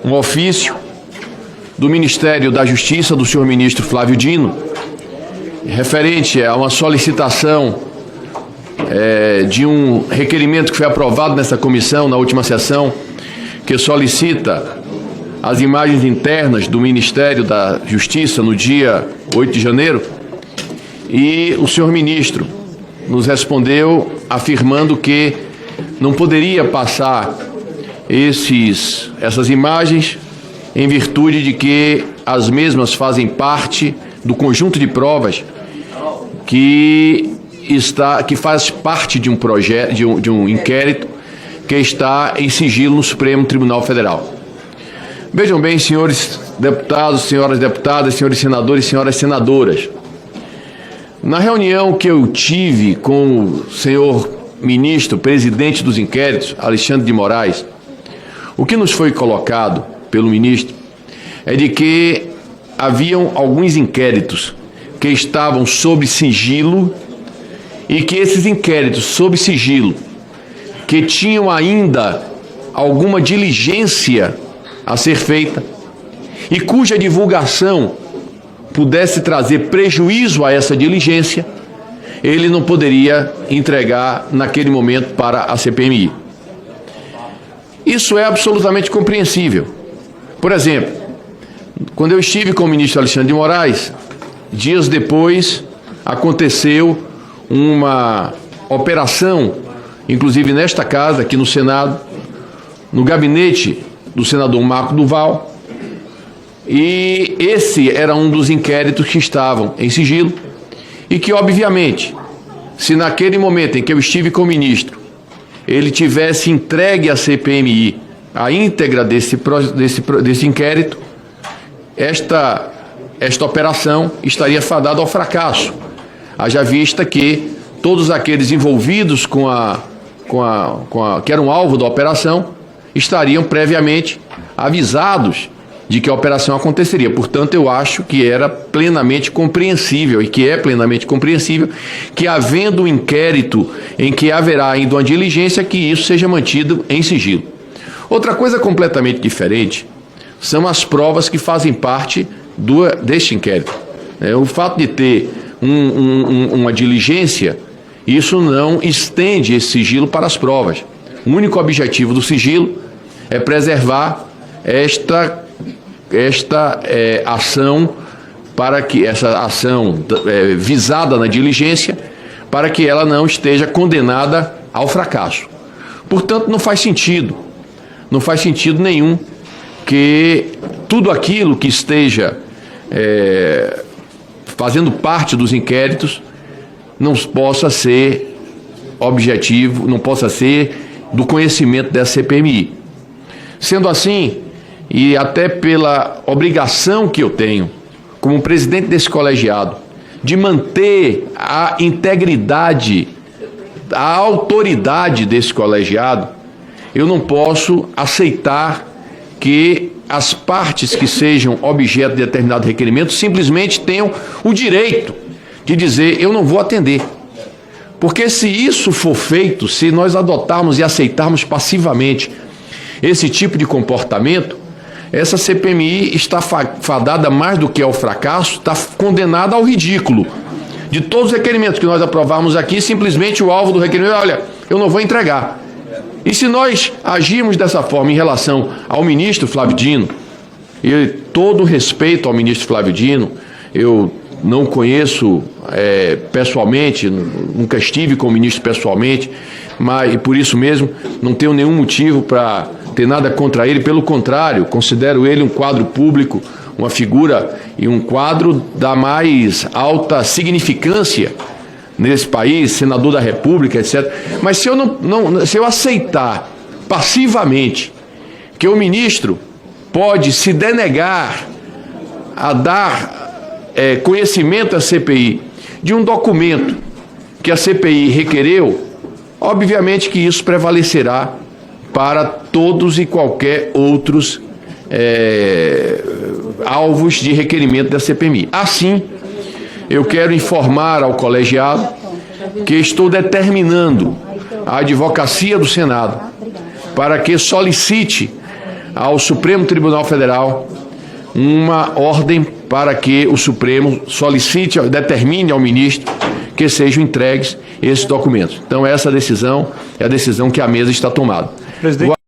um ofício do Ministério da Justiça, do senhor ministro Flávio Dino, referente a uma solicitação de um requerimento que foi aprovado nessa comissão, na última sessão, que solicita as imagens internas do Ministério da Justiça no dia 8 de janeiro, e o senhor ministro nos respondeu afirmando que não poderia passar essas imagens em virtude de que as mesmas fazem parte do conjunto de provas que faz parte de um projeto, de um inquérito que está em sigilo no Supremo Tribunal Federal. Vejam bem, senhores deputados, senhoras deputadas, senhores senadores e senhoras senadoras, na reunião que eu tive com o senhor ministro, presidente dos inquéritos, Alexandre de Moraes, o que nos foi colocado pelo ministro é de que haviam alguns inquéritos que estavam sob sigilo e que esses inquéritos sob sigilo, que tinham ainda alguma diligência a ser feita e cuja divulgação pudesse trazer prejuízo a essa diligência, ele não poderia entregar naquele momento para a CPMI. Isso é absolutamente compreensível. Por exemplo, quando eu estive com o ministro Alexandre de Moraes, dias depois aconteceu uma operação, inclusive nesta casa, aqui no Senado, no gabinete do senador Marco Duval, e esse era um dos inquéritos que estavam em sigilo e que, obviamente, se naquele momento em que eu estive com o ministro, ele tivesse entregue à CPMI a íntegra desse inquérito, esta operação estaria fadada ao fracasso, haja vista que todos aqueles envolvidos que eram alvo da operação estariam previamente avisados de que a operação aconteceria. Portanto, eu acho que era plenamente compreensível, e que é plenamente compreensível, que havendo um inquérito em que haverá ainda uma diligência, que isso seja mantido em sigilo. Outra coisa completamente diferente são as provas que fazem parte deste inquérito. O fato de ter uma diligência, isso não estende esse sigilo para as provas. O único objetivo do sigilo é preservar esta ação, para que essa ação visada na diligência, para que ela não esteja condenada ao fracasso. Portanto, não faz sentido nenhum que tudo aquilo que esteja fazendo parte dos inquéritos não possa ser objetivo, não possa ser do conhecimento da CPMI. Sendo assim, e até pela obrigação que eu tenho, como presidente desse colegiado, de manter a integridade, a autoridade desse colegiado, eu não posso aceitar que as partes que sejam objeto de determinado requerimento simplesmente tenham o direito de dizer: eu não vou atender. Porque se isso for feito, se nós adotarmos e aceitarmos passivamente esse tipo de comportamento, essa CPMI está fadada mais do que ao fracasso, está condenada ao ridículo. De todos os requerimentos que nós aprovamos aqui, simplesmente o alvo do requerimento: olha, eu não vou entregar. E se nós agirmos dessa forma em relação ao ministro Flávio Dino, e todo respeito ao ministro Flávio Dino, eu não conheço pessoalmente, nunca estive com o ministro pessoalmente, mas e por isso mesmo não tenho nenhum motivo para ter nada contra ele. Pelo contrário, considero ele um quadro público, uma figura e um quadro da mais alta significância nesse país, senador da República, etc. Mas se eu aceitar passivamente que o ministro pode se denegar a dar conhecimento à CPI de um documento que a CPI requereu, obviamente que isso prevalecerá para todos e qualquer outros alvos de requerimento da CPMI. Assim, eu quero informar ao colegiado que estou determinando a advocacia do Senado para que solicite ao Supremo Tribunal Federal uma ordem para que o Supremo solicite, determine ao ministro que sejam entregues esses documentos. Então, essa decisão é a decisão que a mesa está tomando. Presidente.